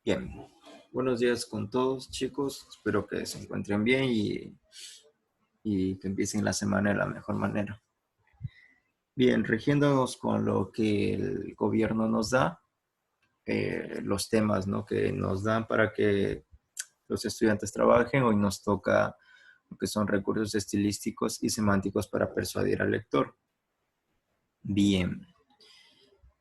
Bien, buenos días con todos, chicos. Espero que se encuentren bien y que empiecen la semana de la mejor manera. Bien, rigiéndonos con lo que el gobierno nos da, los temas, ¿no?, que nos dan para que los estudiantes trabajen. Hoy nos toca lo que son recursos estilísticos y semánticos para persuadir al lector. Bien.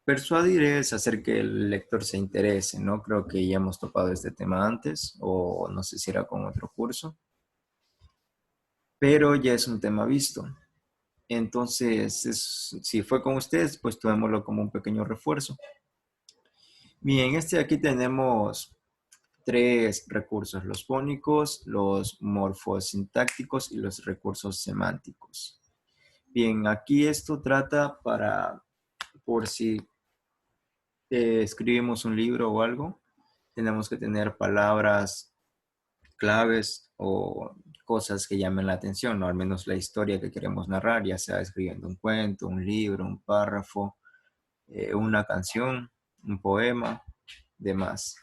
Persuadir es hacer que el lector se interese, ¿no? Creo que ya hemos topado este tema antes, o no sé si era con otro curso, pero ya es un tema visto. Entonces, si fue con ustedes, pues tomémoslo como un pequeño refuerzo. Bien, aquí tenemos tres recursos: los fónicos, los morfosintácticos y los recursos semánticos. Bien, aquí esto trata por si escribimos un libro o algo, tenemos que tener palabras claves o cosas que llamen la atención, ¿no? Al menos la historia que queremos narrar, ya sea escribiendo un cuento, un libro, un párrafo, una canción, un poema, demás.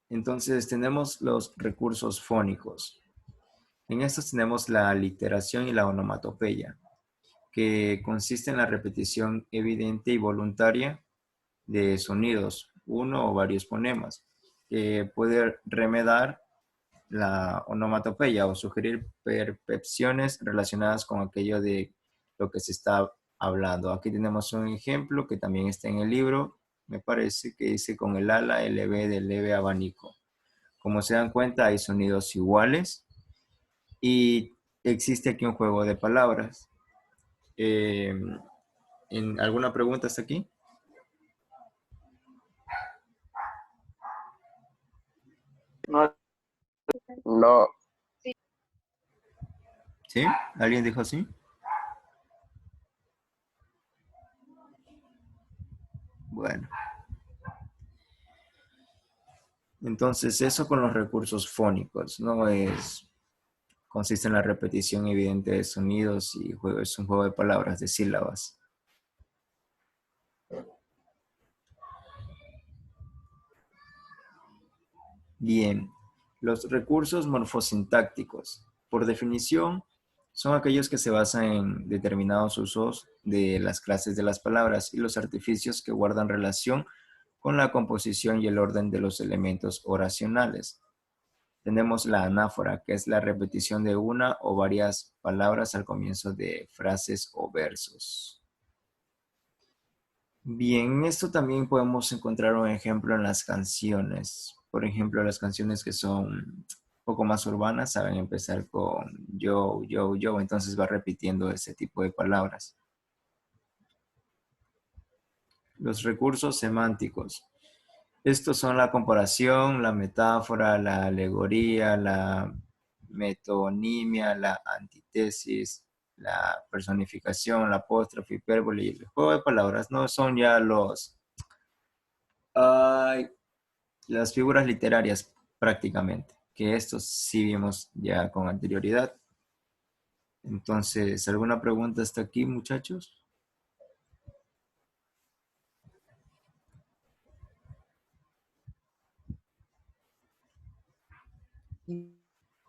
Entonces tenemos los recursos fónicos. En estos tenemos la literación y la onomatopeya, que consiste en la repetición evidente y voluntaria de sonidos, uno o varios fonemas, que puede remedar la onomatopeya o sugerir percepciones relacionadas con aquello de lo que se está hablando. Aquí tenemos un ejemplo que también está en el libro, me parece, que dice: con el ala LB del leve abanico. Como se dan cuenta, hay sonidos iguales y existe aquí un juego de palabras. Eh, ¿En alguna pregunta hasta aquí? No, no, ¿Sí? ¿Alguien dijo sí? Bueno, entonces eso con los recursos fónicos, ¿no? Consiste en la repetición evidente de sonidos y es un juego de palabras, de sílabas. Bien, los recursos morfosintácticos, por definición, son aquellos que se basan en determinados usos de las clases de las palabras y los artificios que guardan relación con la composición y el orden de los elementos oracionales. Tenemos la anáfora, que es la repetición de una o varias palabras al comienzo de frases o versos. Bien, en esto también podemos encontrar un ejemplo en las canciones. Por ejemplo, las canciones que son un poco más urbanas saben empezar con yo, yo, yo, entonces va repitiendo ese tipo de palabras. Los recursos semánticos. Estos son la comparación, la metáfora, la alegoría, la metonimia, la antítesis, la personificación, la apóstrofe, hipérbole y el juego de palabras. No son ya las figuras literarias prácticamente, que estos sí vimos ya con anterioridad. Entonces, ¿alguna pregunta hasta aquí, muchachos?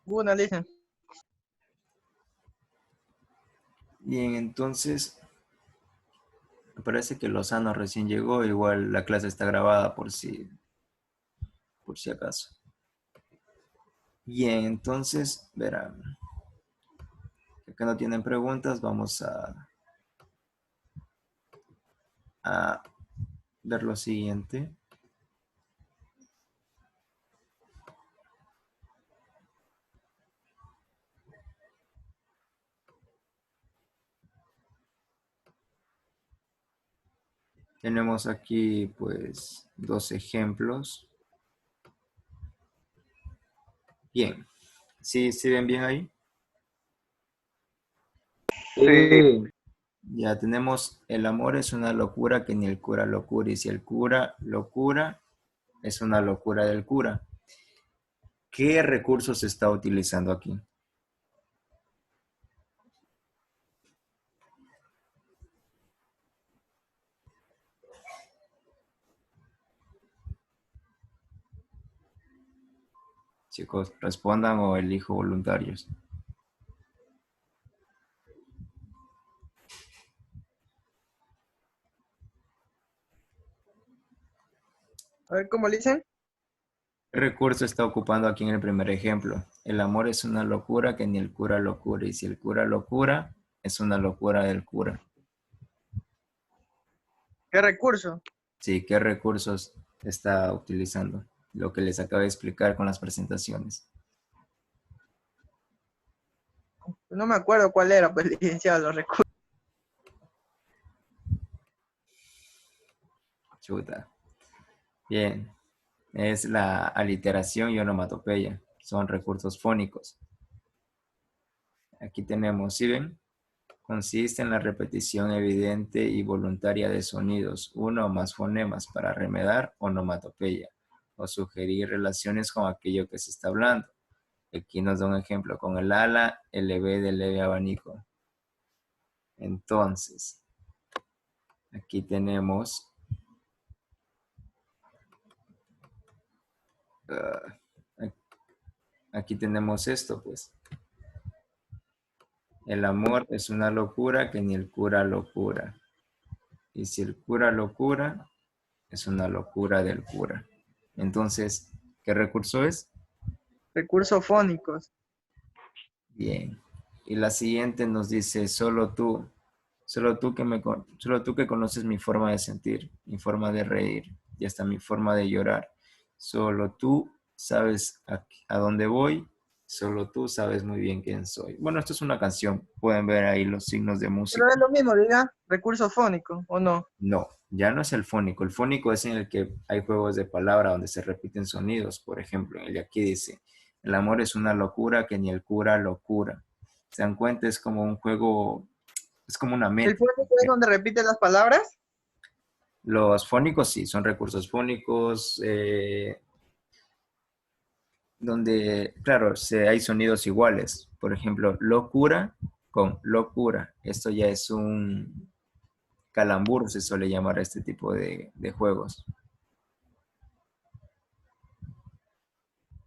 ninguna lista. Bien, entonces, me parece que Lozano recién llegó, igual la clase está grabada por si acaso. Bien, entonces, verán, acá no tienen preguntas, vamos a ver lo siguiente. Tenemos aquí, pues, dos ejemplos. Bien, ¿sí ven bien ahí? Sí, Ya tenemos: el amor es una locura que ni el cura lo cura, y si el cura lo cura, es una locura del cura. ¿Qué recursos se está utilizando aquí? Chicos, respondan o elijo voluntarios. A ver, ¿cómo le dicen? ¿Qué recurso está ocupando aquí en el primer ejemplo? El amor es una locura que ni el cura lo cura. Y si el cura lo cura, es una locura del cura. ¿Qué recurso? Sí, ¿qué recursos está utilizando? Lo que les acabo de explicar con las presentaciones. No me acuerdo cuál era, pues, licenciado, los recursos. Chuta. Bien. Es la aliteración y onomatopeya. Son recursos fónicos. Aquí tenemos, ¿sí ven? Consiste en la repetición evidente y voluntaria de sonidos, uno o más fonemas para remedar onomatopeya o sugerir relaciones con aquello que se está hablando. Aquí nos da un ejemplo con el ala, LB de leve abanico. Entonces, aquí tenemos aquí tenemos esto, pues. El amor es una locura que ni el cura lo cura. Y si el cura lo cura, es una locura del cura. Entonces, ¿qué recurso es? Recursos fónicos. Bien. Y la siguiente nos dice, solo tú que conoces mi forma de sentir, mi forma de reír y hasta mi forma de llorar. Solo tú sabes a dónde voy, solo tú sabes muy bien quién soy. Bueno, esto es una canción, pueden ver ahí los signos de Pero música. es lo mismo, diga, recurso fónico, ¿o no? No, ya no es el fónico. El fónico es en el que hay juegos de palabra donde se repiten sonidos. Por ejemplo, el de aquí dice, el amor es una locura que ni el cura lo cura. Se dan cuenta, es como un juego, es como una ¿El métrica. fónico es donde repite las palabras? Los fónicos sí, son recursos fónicos donde, claro, hay sonidos iguales. Por ejemplo, locura con locura. Esto ya es un calambur, se suele llamar a este tipo de juegos.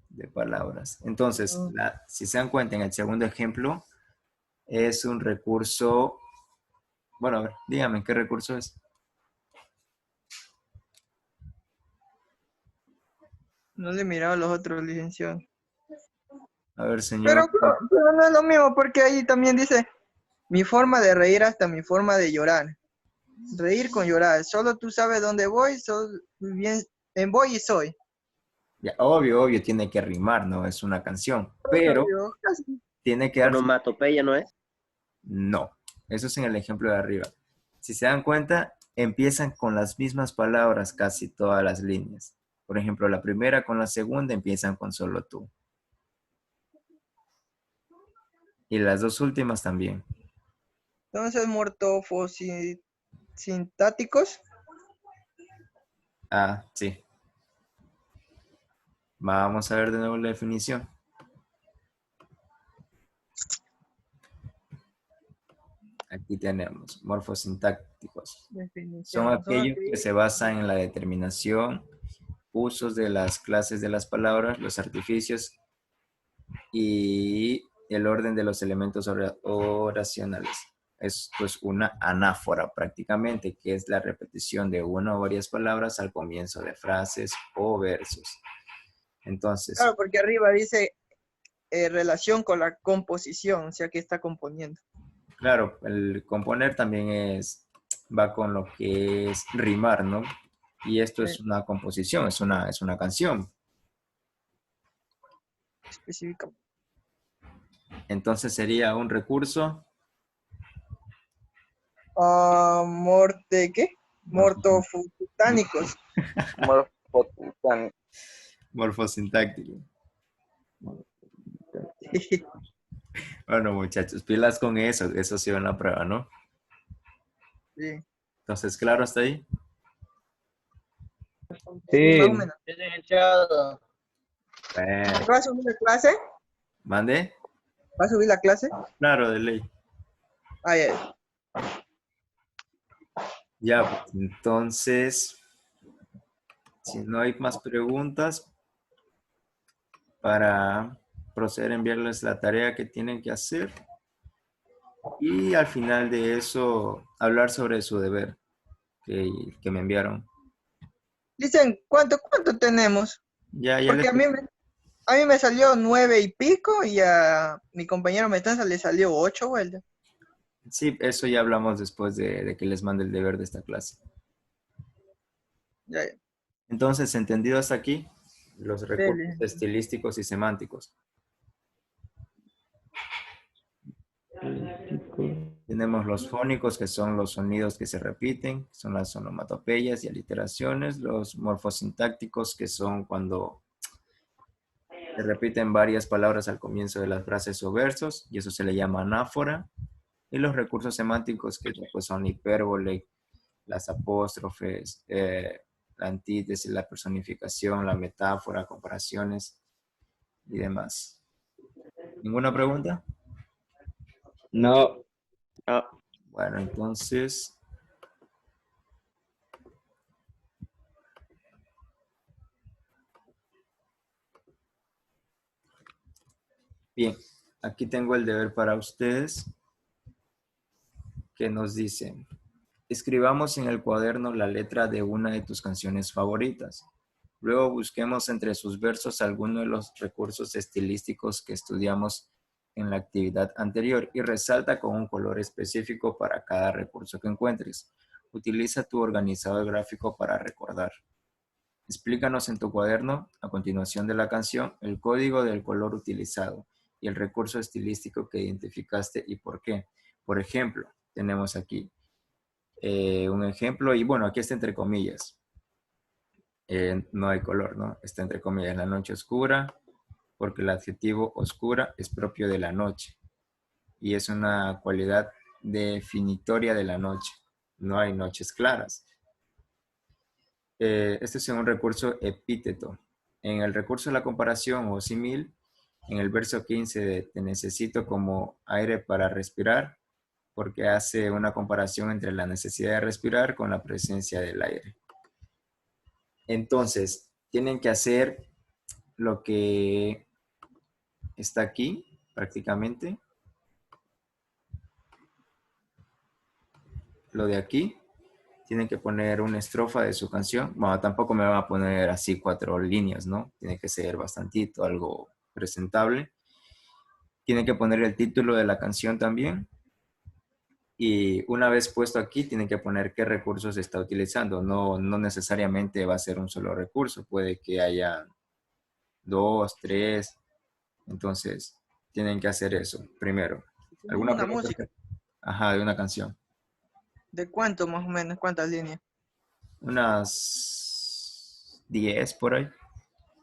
De palabras. Entonces, Mm, si se dan cuenta, en el segundo ejemplo es un recurso, bueno, a ver, dígame, ¿qué recurso es? No le he mirado a los otros, licenciado. A ver, señor, Pero no es lo mismo, porque ahí también dice, mi forma de reír hasta mi forma de llorar. Reír con llorar. Solo tú sabes dónde voy, bien, en voy y soy. ya, obvio, tiene que rimar, ¿no? Es una canción, pero Yo casi. tiene que dar, Onomatopeya, ¿no es? no, eso es en el ejemplo de arriba. Si se dan cuenta, empiezan con las mismas palabras casi todas las líneas. Por ejemplo, la primera con la segunda empiezan con solo tú. Y las dos últimas también. Entonces, morfosintáticos. Ah, sí. Vamos a ver de nuevo la definición. Aquí tenemos morfosintácticos. Son Definición. Son aquellos que se basan en la determinación, usos de las clases de las palabras, los artificios y el orden de los elementos oracionales. Es pues una anáfora prácticamente, que es la repetición de una o varias palabras al comienzo de frases o versos. Entonces, Claro, porque arriba dice relación con la composición, o sea que está componiendo. claro, el componer también va con lo que es rimar, ¿no? Y esto es una composición, es una canción. Específica. Entonces sería un recurso ¿Qué? Mortofutánicos. Morfosintáctico. morfosintáctico. Bueno, muchachos, pilas con eso sí va en la prueba, ¿no? Sí, Entonces, claro, hasta ahí. sí, más o Sí. menos. Licenciado. ¿Va a subir la clase? ¿Mande? ¿Va a subir la clase? Claro, de ley. Ah, ya. Ya, pues, entonces, si no hay más preguntas, para proceder a enviarles la tarea que tienen que hacer. Y al final de eso, hablar sobre su deber que me enviaron. Dicen, ¿cuánto tenemos? Ya Porque les... a mí me salió 9 y pico y a mi compañero Metanza le salió 8 vueltas. Sí, eso ya hablamos después de que les mande el deber de esta clase. Ya, ya. Entonces, ¿entendido hasta aquí? Los recursos Dele. estilísticos y semánticos. Tenemos los fónicos, que son los sonidos que se repiten, son las onomatopeyas y aliteraciones. Los morfosintácticos, que son cuando se repiten varias palabras al comienzo de las frases o versos, y eso se le llama anáfora. Y los recursos semánticos, que pues, son hipérbole, las apóstrofes, la antítesis, la personificación, la metáfora, comparaciones y demás. ¿Ninguna pregunta? No. Ah, Bueno, entonces, bien, aquí tengo el deber para ustedes que nos dice, escribamos en el cuaderno la letra de una de tus canciones favoritas. Luego busquemos entre sus versos alguno de los recursos estilísticos que estudiamos en la actividad anterior y resalta con un color específico para cada recurso que encuentres. Utiliza tu organizador gráfico para recordar. Explícanos en tu cuaderno, a continuación de la canción, el código del color utilizado y el recurso estilístico que identificaste y por qué. Por ejemplo, tenemos aquí un ejemplo y bueno, aquí está entre comillas. No hay color, ¿no? Está entre comillas, la noche oscura, porque el adjetivo oscura es propio de la noche y es una cualidad definitoria de la noche. No hay noches claras. Este es un recurso epíteto. En el recurso de la comparación o símil, en el verso 15 de te necesito como aire para respirar, porque hace una comparación entre la necesidad de respirar con la presencia del aire. Entonces, tienen que hacer lo que está aquí, prácticamente. Lo de aquí. Tienen que poner una estrofa de su canción. Bueno, tampoco me van a poner así 4 líneas, ¿no? Tiene que ser bastantito, algo presentable. Tienen que poner el título de la canción también. Y una vez puesto aquí, tienen que poner qué recursos se está utilizando. No necesariamente va a ser un solo recurso. Puede que haya 2, 3. Entonces, tienen que hacer eso primero. ¿Alguna Una pregunta? música. Ajá, de una canción. ¿De cuánto más o menos? ¿Cuántas líneas? Unas 10 por ahí.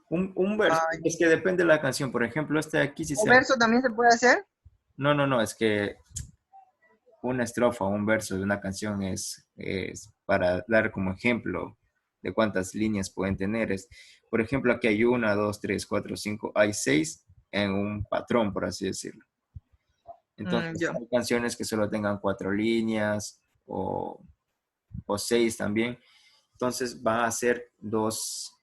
Un verso. Ay, Es que depende de la canción. Por ejemplo, este de aquí sí ¿o se... verso también se puede hacer? No. Es que una estrofa o un verso de una canción es para dar como ejemplo de cuántas líneas pueden tener. Por ejemplo, aquí hay 1, 2, 3, 4, 5. Hay 6 en un patrón, por así decirlo. Entonces, Ya. hay canciones que solo tengan 4 líneas o 6 también. Entonces, van a ser dos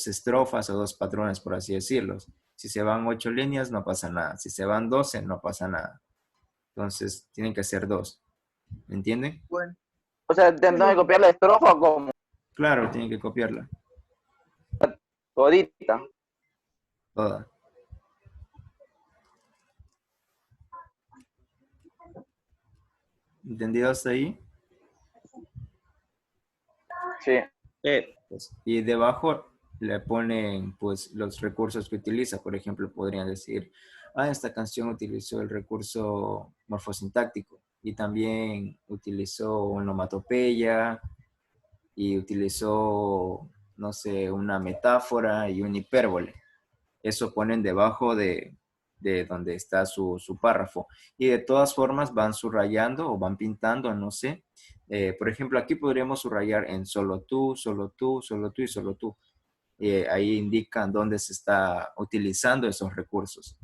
estrofas o 2 patrones, por así decirlo. Si se van 8 líneas, no pasa nada. Si se van 12, no pasa nada. Entonces, tienen que ser 2. ¿Me entienden? Bueno. o sea, tendrás que copiar la estrofa como Claro, tienen que copiarla. todita. Toda. ¿Entendido hasta ahí? Sí. Pues, y debajo le ponen pues los recursos que utiliza. Por ejemplo, podrían decir, esta canción utilizó el recurso morfosintáctico y también utilizó onomatopeya y utilizó, no sé, una metáfora y un hipérbole. Eso ponen debajo de donde está su párrafo. Y de todas formas van subrayando o van pintando, no sé. Por ejemplo, aquí podríamos subrayar en solo tú, solo tú, solo tú y solo tú. Ahí indican dónde se está utilizando esos recursos.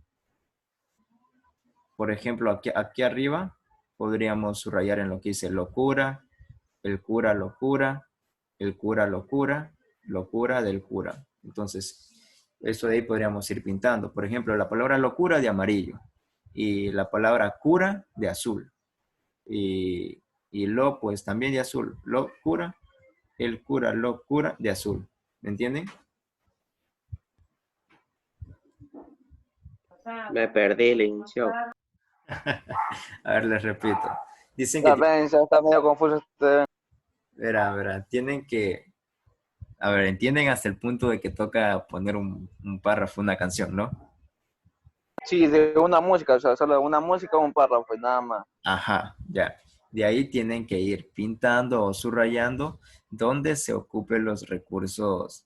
Por ejemplo, aquí arriba podríamos subrayar en lo que dice locura, el cura, locura, el cura, locura, locura del cura. Entonces, Eso de ahí podríamos ir pintando. Por ejemplo, la palabra locura de amarillo y la palabra cura de azul. Y lo, pues también de azul. Locura, el cura, locura de azul. ¿Me entienden? Me perdí la inicio. A ver, les repito. Dicen que, La pensa está medio confuso este. verá, tienen que, a ver, entienden hasta el punto de que toca poner un párrafo, una canción, ¿no? Sí, de una música, o sea, solo una música o un párrafo y nada más. Ajá, ya. De ahí tienen que ir pintando o subrayando donde se ocupen los recursos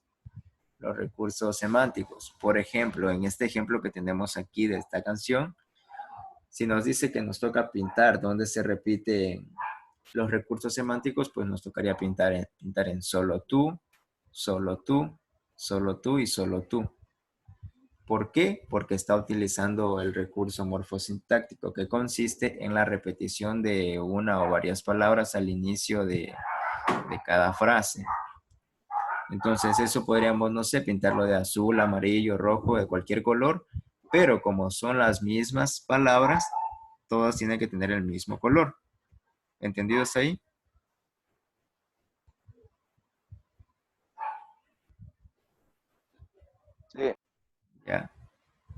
semánticos. Por ejemplo, en este ejemplo que tenemos aquí de esta canción, si nos dice que nos toca pintar donde se repiten los recursos semánticos, pues nos tocaría pintar en solo tú, solo tú, solo tú y solo tú. ¿Por qué? Porque está utilizando el recurso morfosintáctico que consiste en la repetición de una o varias palabras al inicio de cada frase. Entonces eso podríamos, no sé, pintarlo de azul, amarillo, rojo, de cualquier color, pero como son las mismas palabras, todas tienen que tener el mismo color. ¿Entendido hasta ahí? Sí. Ya.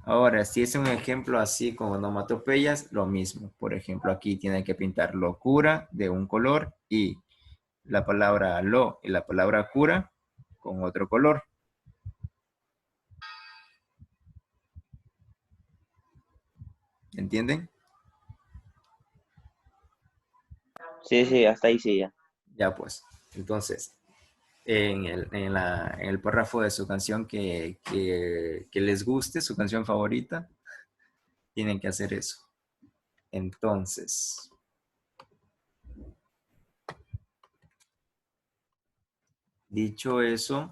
Ahora, si es un ejemplo así con onomatopeyas, lo mismo. Por ejemplo, aquí tienen que pintar locura de un color y la palabra lo y la palabra cura con otro color. ¿Entienden? Sí, sí, hasta ahí sí ya. Ya pues. Entonces, en el párrafo de su canción que les guste, su canción favorita, tienen que hacer eso. Entonces, dicho eso,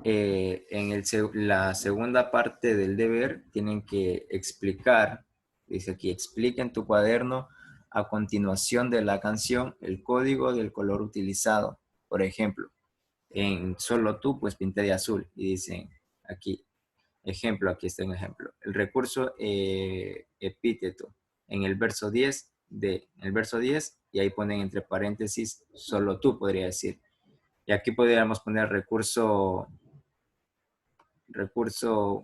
la segunda parte del deber tienen que explicar, dice aquí, explica en tu cuaderno a continuación de la canción el código del color utilizado. Por ejemplo, en solo tú, pues pinté de azul y dicen aquí, ejemplo, aquí está un ejemplo. El recurso epíteto en el verso 10 y ahí ponen entre paréntesis solo tú, podría decir. Y aquí podríamos poner recurso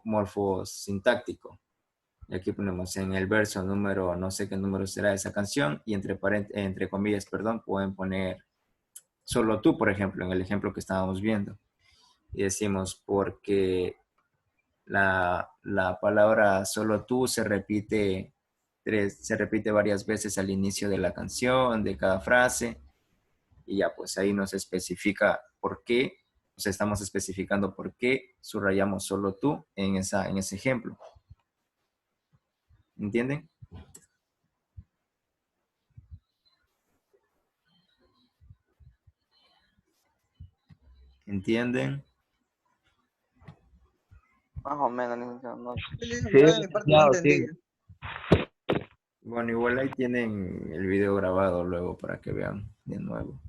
morfosintáctico. Y aquí ponemos en el verso número, no sé qué número será esa canción, y entre comillas, perdón, pueden poner solo tú, por ejemplo, en el ejemplo que estábamos viendo. Y decimos, porque la palabra solo tú se repite varias veces al inicio de la canción, de cada frase, y ya pues ahí nos especifica por qué, o sea, estamos especificando por qué subrayamos solo tú en ese ejemplo. ¿Entienden? ¿Entienden? Más o menos, licenciado, no. Sí, Sí, yo de mi parte no licenciado, entendí. sí. Bueno, igual ahí tienen el video grabado luego para que vean de nuevo.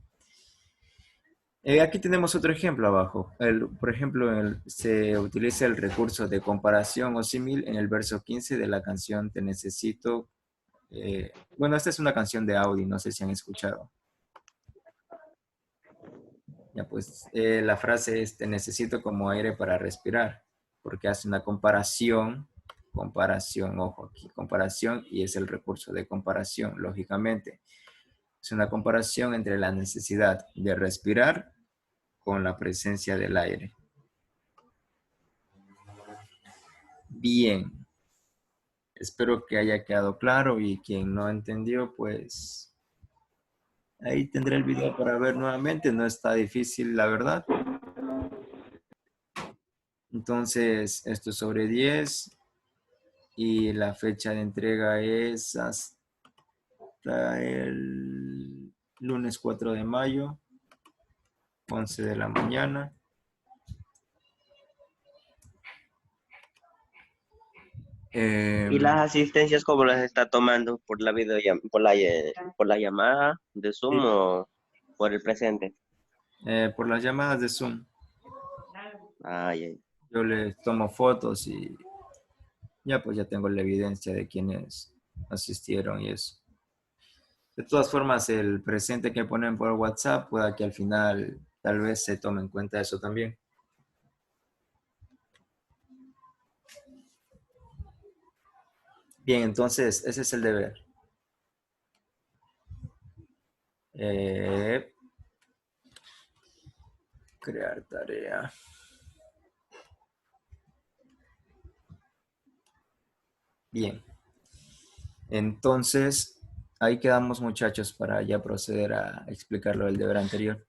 Aquí tenemos otro ejemplo abajo. Por ejemplo, se utiliza el recurso de comparación o símil en el verso 15 de la canción Te Necesito. Bueno, esta es una canción de Audi, no sé si han escuchado. Ya pues, la frase es Te necesito como aire para respirar, porque hace una comparación, ojo aquí, comparación, y es el recurso de comparación, lógicamente. Es una comparación entre la necesidad de respirar con la presencia del aire. Bien, espero que haya quedado claro y quien no entendió, pues ahí tendré el video para ver nuevamente. No está difícil, la verdad. Entonces, esto es sobre 10 y la fecha de entrega es hasta el lunes 4 de mayo, 11 de la mañana. ¿Y las asistencias cómo las está tomando? ¿Por la por la llamada de Zoom o por el presente? Por las llamadas de Zoom. Ay, ay. Yo les tomo fotos y ya pues ya tengo la evidencia de quienes asistieron y eso. De todas formas, el presente que ponen por WhatsApp pueda que al final tal vez se tome en cuenta eso también. Bien, entonces ese es el deber. Crear tarea. Bien. Entonces, ahí quedamos muchachos para ya proceder a explicar lo del deber anterior.